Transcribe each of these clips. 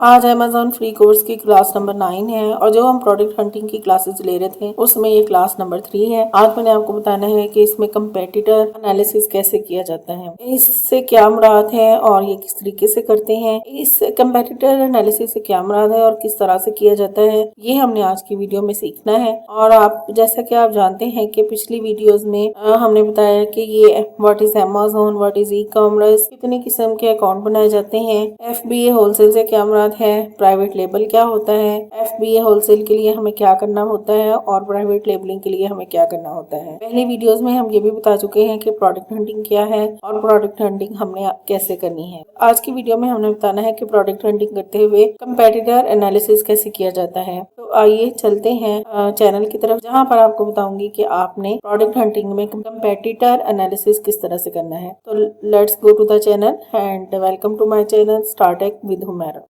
आज Amazon free course की class number 9 है और जो हम प्रोडक्ट हंटिंग की क्लासेस ले रहे थे उसमें ये क्लास नंबर 3 है। आज मैंने आपको बताना है कि इसमें कंपेटिटर एनालिसिस कैसे किया जाता है, इससे क्या मुराद है और ये किस तरीके से करते हैं, इस कंपेटिटर एनालिसिस से क्या मुराद है और किस तरह से किया जाता है, ये हमने आज की वीडियो में सीखना है। और आप जैसा कि आप जानते हैं कि पिछली वीडियोज में हमने बताया कि ये what is Amazon, what is e commerce, कितनी किस्म के अकाउंट बनाए जाते हैं, FBA होलसेल से क्या मुराद है, प्राइवेट लेबल क्या होता है, FBA होलसेल के लिए हमें क्या करना होता है और प्राइवेट लेबलिंग के लिए हमें क्या करना होता है। पहले वीडियोस में हम ये भी बता चुके हैं कि प्रोडक्ट हंटिंग क्या है और प्रोडक्ट हंटिंग हमने कैसे करनी है। आज की वीडियो में हमने बताना है कि प्रोडक्ट हंटिंग करते हुए कंपेटिटर एनालिसिस कैसे किया जाता है। तो आइए चलते हैं चैनल की तरफ, जहाँ पर आपको बताऊंगी कि आपने प्रोडक्ट हंटिंग में कंपेटिटर एनालिसिस किस तरह से करना है। तो let's go to the channel and welcome to my channel Startech with Humaira.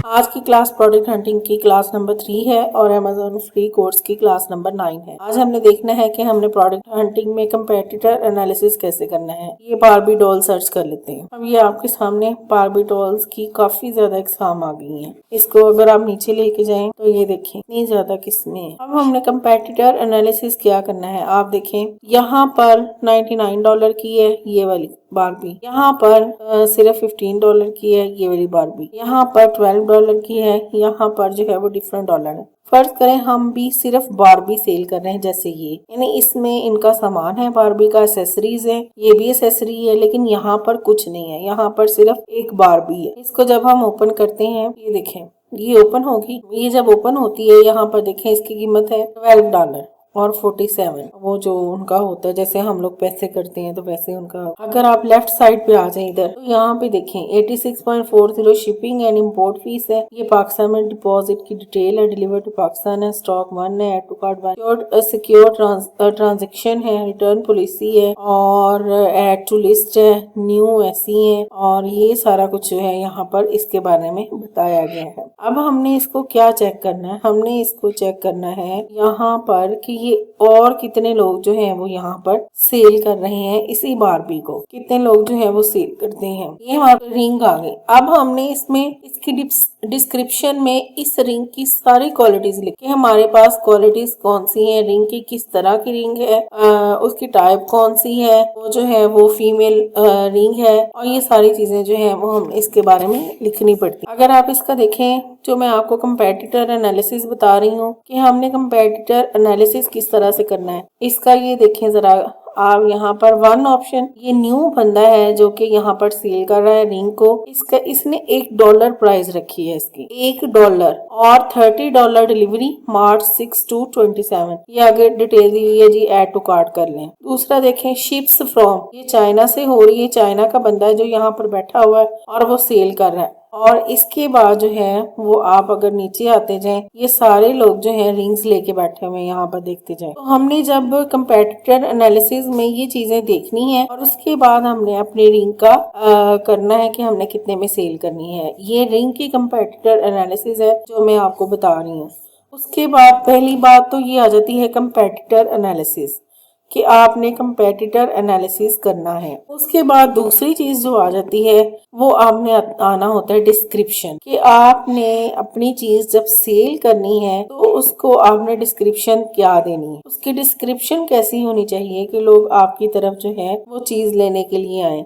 आज की क्लास प्रोडक्ट हंटिंग की क्लास नंबर 3 है और अमेजोन फ्री कोर्स की क्लास नंबर 9 है। आज हमने देखना है कि हमने प्रोडक्ट हंटिंग में कंपेटिटर एनालिसिस कैसे करना है। ये बारबी डॉल सर्च कर लेते हैं। अब ये आपके सामने बारबी डॉल्स की काफी ज्यादा एग्जाम आ गई हैं। इसको अगर आप नीचे लेके जाएं तो ये देखें इतनी ज्यादा किस्में हैं। अब हमने कंपेटिटर एनालिसिस क्या करना है, आप देखें यहाँ पर $99 की है ये वाली बारबी, यहाँ पर सिर्फ $15 की है ये वाली बारबी, यहाँ पर $12 की है, यहाँ पर जो है वो डिफरेंट डॉलर है। फर्ज करें हम भी सिर्फ बारबी सेल कर रहे हैं, जैसे ये यानी इसमें इनका सामान है, बारबी का एसेसरीज है, ये भी एसेसरी है, लेकिन यहाँ पर कुछ नहीं है, यहाँ पर सिर्फ एक बारबी है। इसको जब हम ओपन करते हैं ये देखें ये ओपन होगी, ये जब ओपन होती है यहाँ पर देखें इसकी कीमत है $12 और 47, वो जो उनका होता है जैसे हम लोग पैसे करते हैं तो वैसे उनका। अगर आप लेफ्ट साइड पे आ जाए इधर तो यहाँ पे देखें 86.40 शिपिंग एंड इम्पोर्ट फीस है, ये पाकिस्तान में डिपॉजिट की डिटेल है, डिलीवर टू पाकिस्तान है, स्टॉक 1 है, add to card 1, secure transaction है, रिटर्न पॉलिसी है और एड टू लिस्ट है, न्यू ऐसी है और ये सारा कुछ जो है यहाँ पर इसके बारे में बताया गया है। अब हमने इसको क्या चेक करना है, हमने इसको चेक करना है यहाँ पर कि ये और कितने लोग जो हैं वो यहाँ पर सेल कर रहे हैं, इसी बारबी को कितने लोग जो हैं वो सेल करते हैं। ये हमारे रिंग आ गई। अब हमने इसमें इसकी डिस्क्रिप्शन में इस रिंग की सारी क्वालिटीज लिखी, हमारे पास क्वालिटीज कौन सी हैं, रिंग की किस तरह की रिंग है, उसकी टाइप कौन सी है, वो जो है वो फीमेल रिंग है और ये सारी चीजें जो है वो हम इसके बारे में लिखनी पड़ती। अगर आप इसका देखें जो मैं आपको कंपेटिटर एनालिसिस बता रही हूँ कि हमने कंपेटिटर एनालिसिस किस तरह से करना है, इसका ये देखें जरा आप यहाँ पर 1 ऑप्शन, ये न्यू बंदा है जो कि यहाँ पर सेल कर रहा है रिंग को, इसका इसने $1 प्राइस रखी है, इसकी $1 और $30 डिलीवरी मार्च 6 to 27, ये आगे डिटेल दी हुई है जी, ऐड टू कार्ट कर लें। दूसरा देखें शिप्स फ्रॉम, ये चाइना से हो रही है, चाइना का बंदा है जो यहाँ पर बैठा हुआ है और वो सेल कर रहा है। और इसके बाद जो है वो आप अगर नीचे आते जाएं ये सारे लोग जो हैं रिंग्स लेके बैठे हुए हैं, यहाँ पर देखते जाएं। तो हमने जब कंपेटिटर एनालिसिस में ये चीजें देखनी है और उसके बाद हमने अपनी रिंग का करना है कि हमने कितने में सेल करनी है। ये रिंग की कंपेटिटर एनालिसिस है जो मैं आपको बता रही हूँ। उसके बाद पहली बात तो ये आ जाती है कंपेटिटर एनालिसिस कि आपने कंपेटिटर एनालिसिस करना है। उसके बाद दूसरी चीज जो आ जाती है वो आपने आना होता है डिस्क्रिप्शन, कि आपने अपनी चीज जब सेल करनी है तो उसको आपने डिस्क्रिप्शन क्या देनी है, उसकी डिस्क्रिप्शन कैसी होनी चाहिए कि लोग आपकी तरफ जो है वो चीज लेने के लिए आए।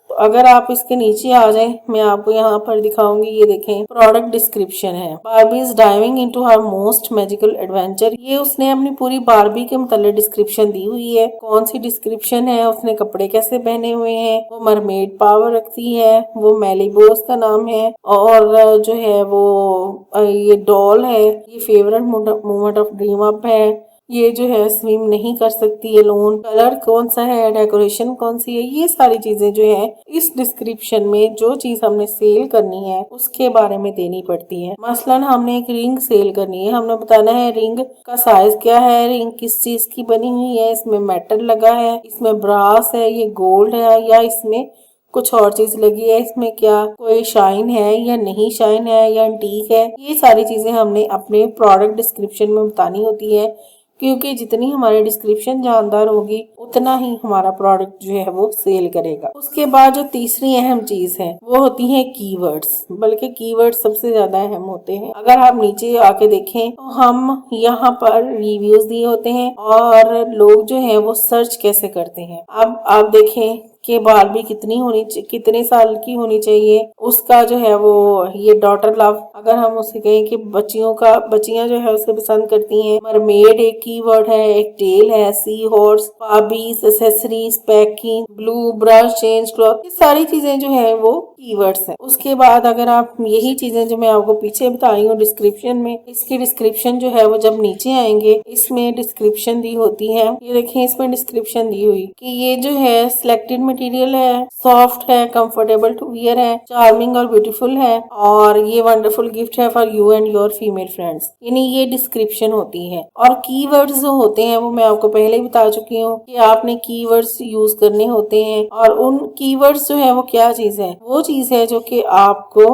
तो अगर आप इसके नीचे आ जाएं मैं आपको यहाँ पर दिखाऊंगी, ये देखें प्रोडक्ट डिस्क्रिप्शन है, Barbie is diving into her most magical adventure, ये उसने अपनी पूरी बारबी के मतलब डिस्क्रिप्शन दी हुई है। कौन सी डिस्क्रिप्शन है, उसने कपड़े कैसे पहने हुए हैं, वो मरमेड पावर रखती है, वो मेलिबो उसका नाम है और जो है वो ये डॉल है, ये favourite moment of dream up है, ये जो है स्विम नहीं कर सकती है लोन, कलर कौन सा है, डेकोरेशन कौन सी है, ये सारी चीजें जो है इस डिस्क्रिप्शन में जो चीज हमने सेल करनी है उसके बारे में देनी पड़ती है। मसलन हमने एक रिंग सेल करनी है, हमने बताना है रिंग का साइज क्या है, रिंग किस चीज की बनी हुई है, इसमें मेटल लगा है, इसमें ब्रास है, ये गोल्ड है या इसमें कुछ और चीज लगी है, इसमें क्या कोई शाइन है या नहीं शाइन है या एंटीक है, ये सारी चीजें हमने अपने प्रोडक्ट डिस्क्रिप्शन में बतानी होती है क्योंकि जितनी हमारी डिस्क्रिप्शन जानदार होगी उतना ही हमारा प्रोडक्ट जो है वो सेल करेगा। उसके बाद जो तीसरी अहम चीज है वो होती है कीवर्ड्स, बल्कि कीवर्ड्स सबसे ज्यादा अहम होते हैं। अगर आप नीचे आके देखें तो हम यहाँ पर रिव्यूज दिए होते हैं और लोग जो है वो सर्च कैसे करते हैं। अब आप देखें कि बारबी कितने साल की होनी चाहिए, उसका जो है वो ये डॉटर लव, अगर हम उसे कहें कि बच्चियां जो है उसे पसंद करती हैं। मरमेड एक कीवर्ड है, एक टेल है, seahorse, Barbies, accessories, packing, blue, brush, change cloth, ये सारी चीजें जो है वो कीवर्ड्स हैं। उसके बाद अगर आप यही चीजें जो मैं आपको पीछे बताई हूँ डिस्क्रिप्शन में, इसकी डिस्क्रिप्शन जो है वो जब नीचे आएंगे इसमें डिस्क्रिप्शन दी होती है। ये देखें इसमें डिस्क्रिप्शन दी हुई कि ये जो है सिलेक्टेड मटेरियल है, सॉफ्ट है, कंफर्टेबल टू वियर है, चार्मिंग और ब्यूटीफुल है और ये वंडरफुल गिफ्ट है for you and your female friends. यानी ये डिस्क्रिप्शन होती है। और कीवर्ड्स जो होते हैं वो मैं आपको पहले ही बता चुकी हूँ कि आपने कीवर्ड्स यूज करने होते हैं। और उन कीवर्ड्स जो है वो क्या चीज है, वो चीज है जो कि आपको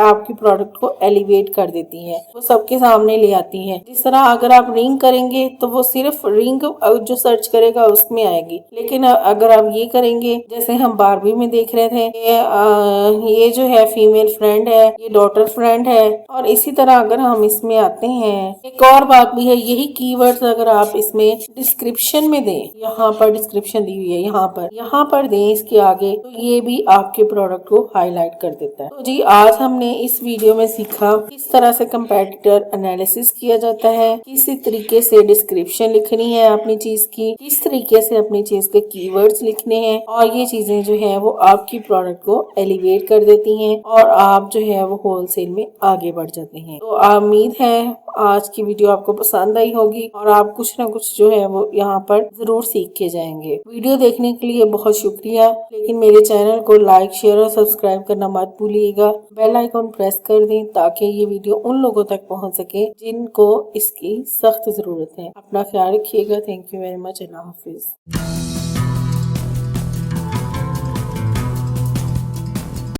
आपकी प्रोडक्ट को एलिवेट कर देती है, वो सबके सामने ले आती है। जिस तरह अगर आप रिंग करेंगे तो वो सिर्फ रिंग जो सर्च करेगा उसमें आएगी, लेकिन अगर आप ये करेंगे जैसे हम बारबी में देख रहे थे ये जो है फीमेल फ्रेंड है, ये डॉटर फ्रेंड है, और इसी तरह अगर हम इसमें आते हैं एक और बात भी है, यही कीवर्ड्स अगर आप इसमें डिस्क्रिप्शन में दें, यहाँ पर डिस्क्रिप्शन दी हुई है, यहाँ पर दें इसके आगे, तो ये भी आपके प्रोडक्ट को हाईलाइट कर देता है। तो जी आज हमने इस वीडियो में सीखा किस तरह से कंपेटिटर एनालिसिस किया जाता है, किस तरीके से डिस्क्रिप्शन लिखनी है अपनी चीज की, किस तरीके से अपनी चीज के कीवर्ड्स लिखने हैं, और ये चीजें जो है वो आपकी प्रोडक्ट को एलिवेट कर देती हैं और आप जो है वो होलसेल में आगे बढ़ जाते हैं। तो उम्मीद है आज की वीडियो आपको पसंद आई होगी और आप कुछ ना कुछ जो है वो यहाँ पर जरूर सीख के जाएंगे। वीडियो देखने के लिए बहुत शुक्रिया, लेकिन मेरे चैनल को लाइक, शेयर और सब्सक्राइब करना मत भूलिएगा। बेल आइकॉन प्रेस कर दें ताकि ये वीडियो उन लोगों तक पहुँच सके जिनको इसकी सख्त जरूरत है। अपना ख्याल रखिएगा। Thank you very much. Allah Hafiz.